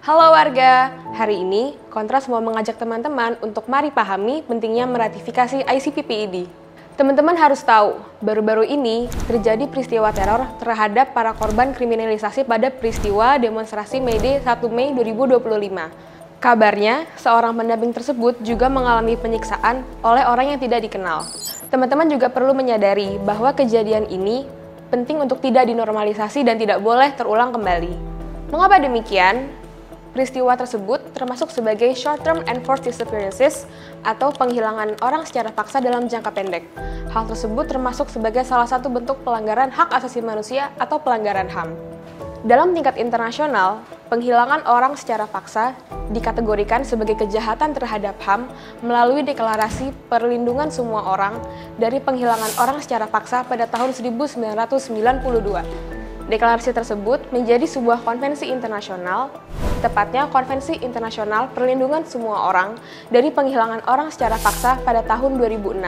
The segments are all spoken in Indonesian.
Halo warga, hari ini Kontras mau mengajak teman-teman untuk mari pahami pentingnya meratifikasi ICPPID. Teman-teman harus tahu, baru-baru ini terjadi peristiwa teror terhadap para korban kriminalisasi pada peristiwa demonstrasi May Day 1 Mei 2025. Kabarnya, seorang pendamping tersebut juga mengalami penyiksaan oleh orang yang tidak dikenal. Teman-teman juga perlu menyadari bahwa kejadian ini penting untuk tidak dinormalisasi dan tidak boleh terulang kembali. Mengapa demikian? Peristiwa tersebut termasuk sebagai short-term enforced disappearances atau penghilangan orang secara paksa dalam jangka pendek. Hal tersebut termasuk sebagai salah satu bentuk pelanggaran hak asasi manusia atau pelanggaran HAM. Dalam tingkat internasional, penghilangan orang secara paksa dikategorikan sebagai kejahatan terhadap HAM melalui Deklarasi Perlindungan Semua Orang dari Penghilangan Orang Secara Paksa pada tahun 1992. Deklarasi tersebut menjadi sebuah konvensi internasional, tepatnya Konvensi Internasional Perlindungan Semua Orang dari Penghilangan Orang Secara Paksa pada tahun 2006.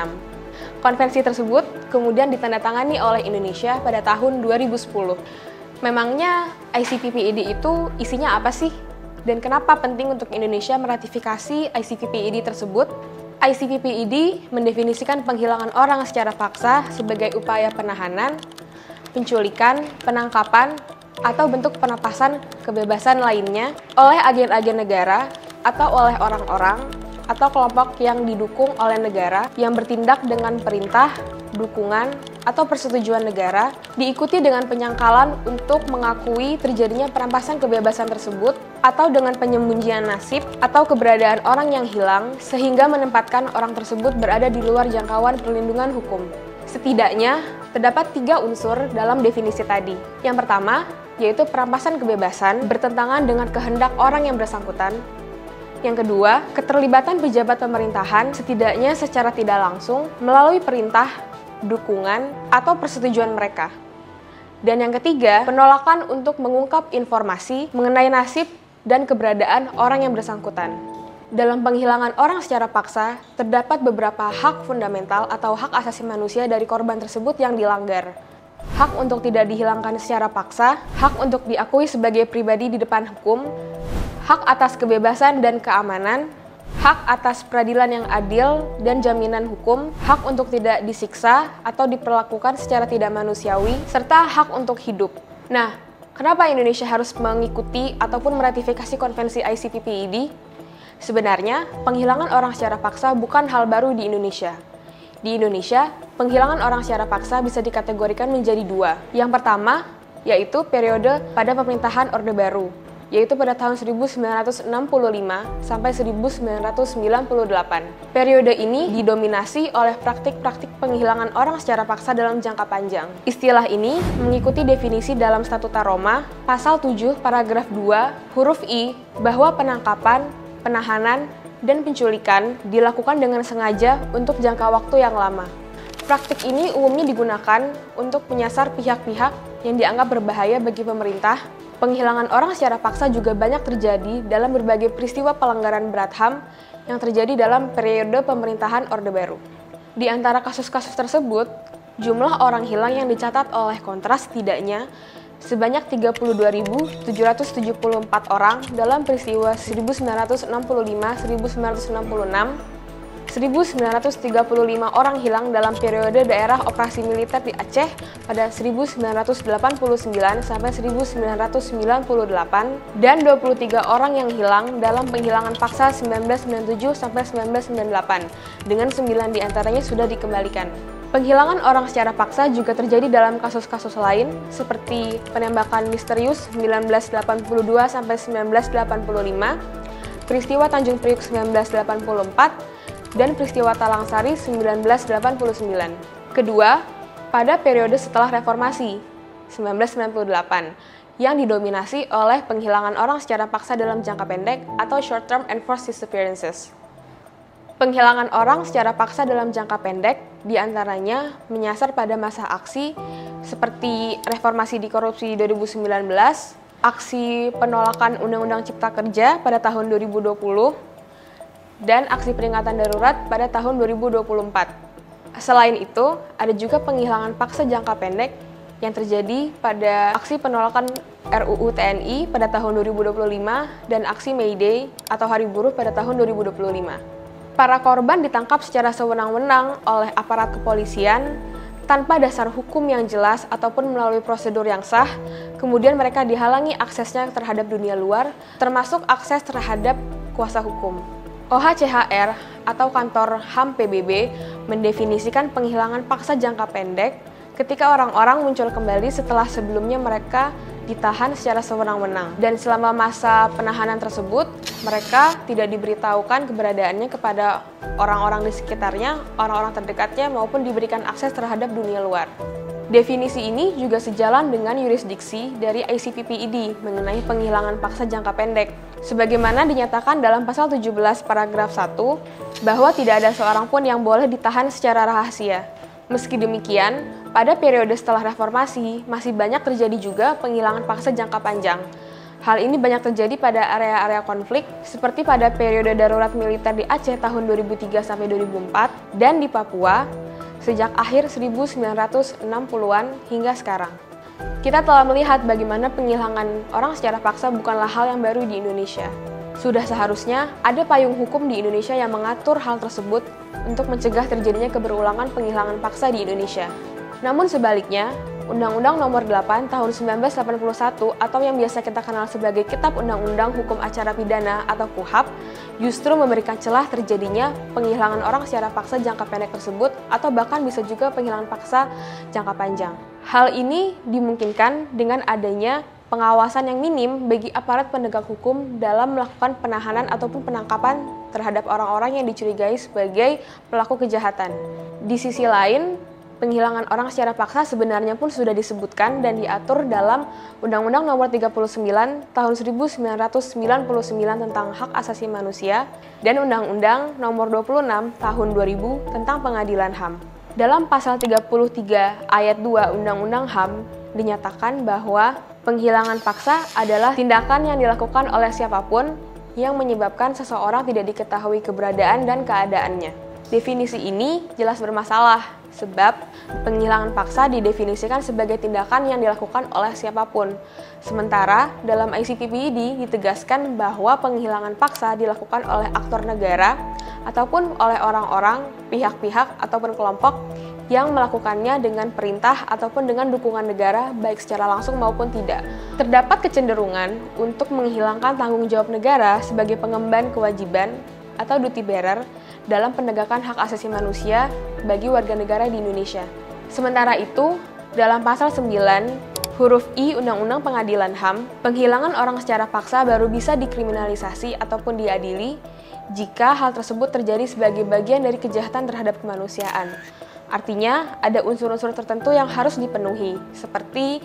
Konvensi tersebut kemudian ditandatangani oleh Indonesia pada tahun 2010. Memangnya ICPPID itu isinya apa sih? Dan kenapa penting untuk Indonesia meratifikasi ICPPID tersebut? ICPPID mendefinisikan penghilangan orang secara paksa sebagai upaya penahanan, penculikan, penangkapan, atau bentuk penapasan kebebasan lainnya oleh agen-agen negara atau oleh orang-orang atau kelompok yang didukung oleh negara yang bertindak dengan perintah, dukungan, atau persetujuan negara, diikuti dengan penyangkalan untuk mengakui terjadinya perampasan kebebasan tersebut atau dengan penyembunyian nasib atau keberadaan orang yang hilang sehingga menempatkan orang tersebut berada di luar jangkauan perlindungan hukum. Setidaknya, terdapat 3 unsur dalam definisi tadi. Yang pertama, yaitu perampasan kebebasan bertentangan dengan kehendak orang yang bersangkutan. Yang kedua, keterlibatan pejabat pemerintahan setidaknya secara tidak langsung melalui perintah, dukungan, atau persetujuan mereka. Dan yang ketiga, penolakan untuk mengungkap informasi mengenai nasib dan keberadaan orang yang bersangkutan. Dalam penghilangan orang secara paksa, terdapat beberapa hak fundamental atau hak asasi manusia dari korban tersebut yang dilanggar. Hak untuk tidak dihilangkan secara paksa, hak untuk diakui sebagai pribadi di depan hukum, hak atas kebebasan dan keamanan, hak atas peradilan yang adil dan jaminan hukum, hak untuk tidak disiksa atau diperlakukan secara tidak manusiawi, serta hak untuk hidup. Nah, kenapa Indonesia harus mengikuti ataupun meratifikasi konvensi ICPPID? Sebenarnya, penghilangan orang secara paksa bukan hal baru di Indonesia. Di Indonesia, penghilangan orang secara paksa bisa dikategorikan menjadi 2. Yang pertama, yaitu periode pada pemerintahan Orde Baru, yaitu pada tahun 1965 sampai 1998. Periode ini didominasi oleh praktik-praktik penghilangan orang secara paksa dalam jangka panjang. Istilah ini mengikuti definisi dalam Statuta Roma, Pasal 7, Paragraf 2, huruf I, bahwa penangkapan, penahanan, dan penculikan dilakukan dengan sengaja untuk jangka waktu yang lama. Praktik ini umumnya digunakan untuk menyasar pihak-pihak yang dianggap berbahaya bagi pemerintah. Penghilangan orang secara paksa juga banyak terjadi dalam berbagai peristiwa pelanggaran berat HAM yang terjadi dalam periode pemerintahan Orde Baru. Di antara kasus-kasus tersebut, jumlah orang hilang yang dicatat oleh Kontras setidaknya sebanyak 32.774 orang dalam peristiwa 1965, 1966, 1935 orang hilang dalam periode daerah operasi militer di Aceh pada 1989 sampai 1998 dan 23 orang yang hilang dalam penghilangan paksa 1997 sampai 1998 dengan 9 diantaranya sudah dikembalikan. Penghilangan orang secara paksa juga terjadi dalam kasus-kasus lain seperti penembakan misterius 1982 sampai 1985, peristiwa Tanjung Priuk 1984, dan peristiwa Talang Sari 1989. Kedua, pada periode setelah reformasi 1998 yang didominasi oleh penghilangan orang secara paksa dalam jangka pendek atau short-term enforced disappearances. Penghilangan orang secara paksa dalam jangka pendek diantaranya menyasar pada masa aksi seperti reformasi di korupsi 2019, aksi penolakan Undang-Undang Cipta Kerja pada tahun 2020, dan aksi peringatan darurat pada tahun 2024. Selain itu, ada juga penghilangan paksa jangka pendek yang terjadi pada aksi penolakan RUU TNI pada tahun 2025, dan aksi May Day atau Hari Buruh pada tahun 2025. Para korban ditangkap secara sewenang-wenang oleh aparat kepolisian tanpa dasar hukum yang jelas ataupun melalui prosedur yang sah. Kemudian mereka dihalangi aksesnya terhadap dunia luar, termasuk akses terhadap kuasa hukum. OHCHR atau Kantor HAM PBB mendefinisikan penghilangan paksa jangka pendek ketika orang-orang muncul kembali setelah sebelumnya mereka ditahan secara sewenang-wenang. Dan selama masa penahanan tersebut, mereka tidak diberitahukan keberadaannya kepada orang-orang di sekitarnya, orang-orang terdekatnya, maupun diberikan akses terhadap dunia luar. Definisi ini juga sejalan dengan yurisdiksi dari ICPPID mengenai penghilangan paksa jangka pendek. Sebagaimana dinyatakan dalam pasal 17 paragraf 1, bahwa tidak ada seorang pun yang boleh ditahan secara rahasia. Meski demikian, pada periode setelah reformasi, masih banyak terjadi juga penghilangan paksa jangka panjang. Hal ini banyak terjadi pada area-area konflik, seperti pada periode darurat militer di Aceh tahun 2003-2004, dan di Papua, sejak akhir 1960-an hingga sekarang. Kita telah melihat bagaimana penghilangan orang secara paksa bukanlah hal yang baru di Indonesia. Sudah seharusnya ada payung hukum di Indonesia yang mengatur hal tersebut untuk mencegah terjadinya keberulangan penghilangan paksa di Indonesia. Namun sebaliknya, Undang-Undang Nomor 8 Tahun 1981 atau yang biasa kita kenal sebagai Kitab Undang-Undang Hukum Acara Pidana atau KUHAP justru memberikan celah terjadinya penghilangan orang secara paksa jangka pendek tersebut atau bahkan bisa juga penghilangan paksa jangka panjang. Hal ini dimungkinkan dengan adanya pengawasan yang minim bagi aparat penegak hukum dalam melakukan penahanan ataupun penangkapan terhadap orang-orang yang dicurigai sebagai pelaku kejahatan. Di sisi lain, penghilangan orang secara paksa sebenarnya pun sudah disebutkan dan diatur dalam Undang-Undang Nomor 39 Tahun 1999 tentang Hak Asasi Manusia dan Undang-Undang Nomor 26 Tahun 2000 tentang Pengadilan HAM. Dalam pasal 33 ayat 2 Undang-Undang HAM dinyatakan bahwa penghilangan paksa adalah tindakan yang dilakukan oleh siapapun yang menyebabkan seseorang tidak diketahui keberadaan dan keadaannya. Definisi ini jelas bermasalah, sebab penghilangan paksa didefinisikan sebagai tindakan yang dilakukan oleh siapapun. Sementara dalam ICPPID ditegaskan bahwa penghilangan paksa dilakukan oleh aktor negara ataupun oleh orang-orang, pihak-pihak ataupun kelompok yang melakukannya dengan perintah ataupun dengan dukungan negara baik secara langsung maupun tidak. Terdapat kecenderungan untuk menghilangkan tanggung jawab negara sebagai pengemban kewajiban atau duty bearer dalam penegakan hak asasi manusia bagi warga negara di Indonesia. Sementara itu, dalam pasal 9 huruf I Undang-Undang Pengadilan HAM, penghilangan orang secara paksa baru bisa dikriminalisasi ataupun diadili jika hal tersebut terjadi sebagai bagian dari kejahatan terhadap kemanusiaan. Artinya, ada unsur-unsur tertentu yang harus dipenuhi, seperti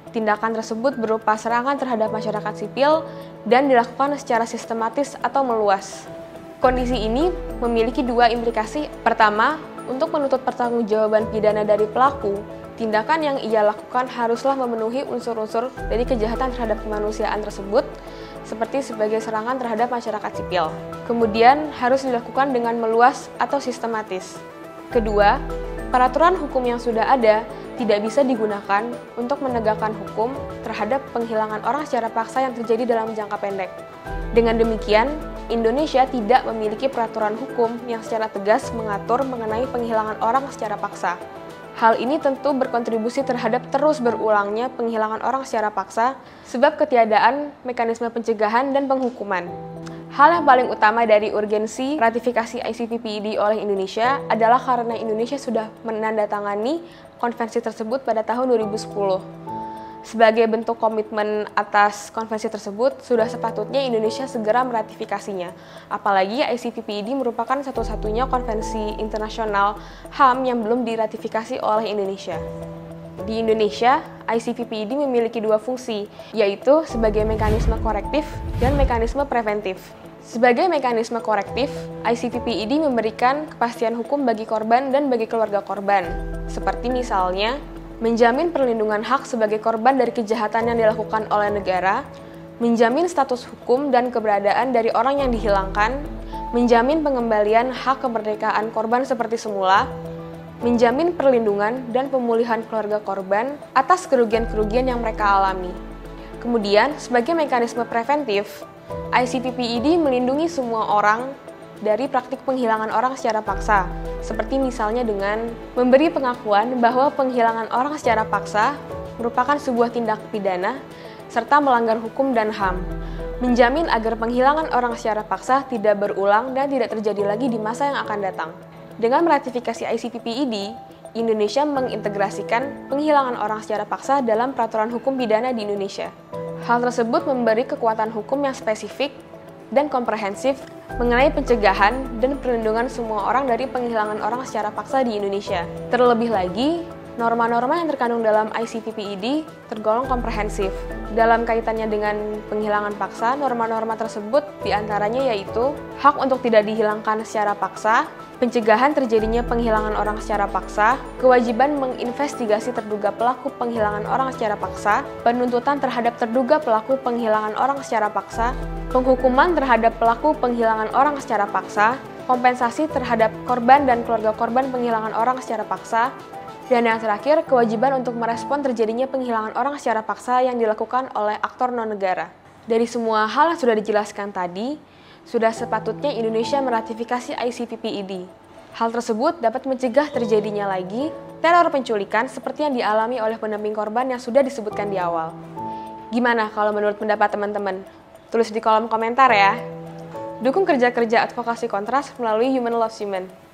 tindakan tersebut berupa serangan terhadap masyarakat sipil dan dilakukan secara sistematis atau meluas. Kondisi ini memiliki dua implikasi. Pertama, untuk menuntut pertanggungjawaban pidana dari pelaku, tindakan yang ia lakukan haruslah memenuhi unsur-unsur dari kejahatan terhadap kemanusiaan tersebut, seperti sebagai serangan terhadap masyarakat sipil. Kemudian, harus dilakukan dengan meluas atau sistematis. Kedua, peraturan hukum yang sudah ada tidak bisa digunakan untuk menegakkan hukum terhadap penghilangan orang secara paksa yang terjadi dalam jangka pendek. Dengan demikian, Indonesia tidak memiliki peraturan hukum yang secara tegas mengatur mengenai penghilangan orang secara paksa. Hal ini tentu berkontribusi terhadap terus berulangnya penghilangan orang secara paksa sebab ketiadaan mekanisme pencegahan dan penghukuman. Hal yang paling utama dari urgensi ratifikasi ICPPID oleh Indonesia adalah karena Indonesia sudah menandatangani konvensi tersebut pada tahun 2010. Sebagai bentuk komitmen atas konvensi tersebut, sudah sepatutnya Indonesia segera meratifikasinya. Apalagi ICPPID merupakan satu-satunya konvensi internasional HAM yang belum diratifikasi oleh Indonesia. Di Indonesia, ICPPID memiliki dua fungsi, yaitu sebagai mekanisme korektif dan mekanisme preventif. Sebagai mekanisme korektif, ICPPID memberikan kepastian hukum bagi korban dan bagi keluarga korban, seperti misalnya menjamin perlindungan hak sebagai korban dari kejahatan yang dilakukan oleh negara, menjamin status hukum dan keberadaan dari orang yang dihilangkan, menjamin pengembalian hak kemerdekaan korban seperti semula, menjamin perlindungan dan pemulihan keluarga korban atas kerugian-kerugian yang mereka alami. Kemudian, sebagai mekanisme preventif, ICPPED melindungi semua orang dari praktik penghilangan orang secara paksa, seperti misalnya dengan memberi pengakuan bahwa penghilangan orang secara paksa merupakan sebuah tindak pidana serta melanggar hukum dan HAM, menjamin agar penghilangan orang secara paksa tidak berulang dan tidak terjadi lagi di masa yang akan datang. Dengan meratifikasi ICPPED, Indonesia mengintegrasikan penghilangan orang secara paksa dalam peraturan hukum pidana di Indonesia. Hal tersebut memberi kekuatan hukum yang spesifik dan komprehensif mengenai pencegahan dan perlindungan semua orang dari penghilangan orang secara paksa di Indonesia. Terlebih lagi, norma-norma yang terkandung dalam ICPPED tergolong komprehensif. Dalam kaitannya dengan penghilangan paksa, norma-norma tersebut diantaranya yaitu hak untuk tidak dihilangkan secara paksa, pencegahan terjadinya penghilangan orang secara paksa, kewajiban menginvestigasi terduga pelaku penghilangan orang secara paksa, penuntutan terhadap terduga pelaku penghilangan orang secara paksa, penghukuman terhadap pelaku penghilangan orang secara paksa, kompensasi terhadap korban dan keluarga korban penghilangan orang secara paksa, dan yang terakhir, kewajiban untuk merespon terjadinya penghilangan orang secara paksa yang dilakukan oleh aktor non-negara. Dari semua hal yang sudah dijelaskan tadi, sudah sepatutnya Indonesia meratifikasi ICPPED. Hal tersebut dapat mencegah terjadinya lagi teror penculikan seperti yang dialami oleh pendamping korban yang sudah disebutkan di awal. Gimana kalau menurut pendapat teman-teman? Tulis di kolom komentar ya. Dukung kerja-kerja advokasi kontras melalui Human Loves Human.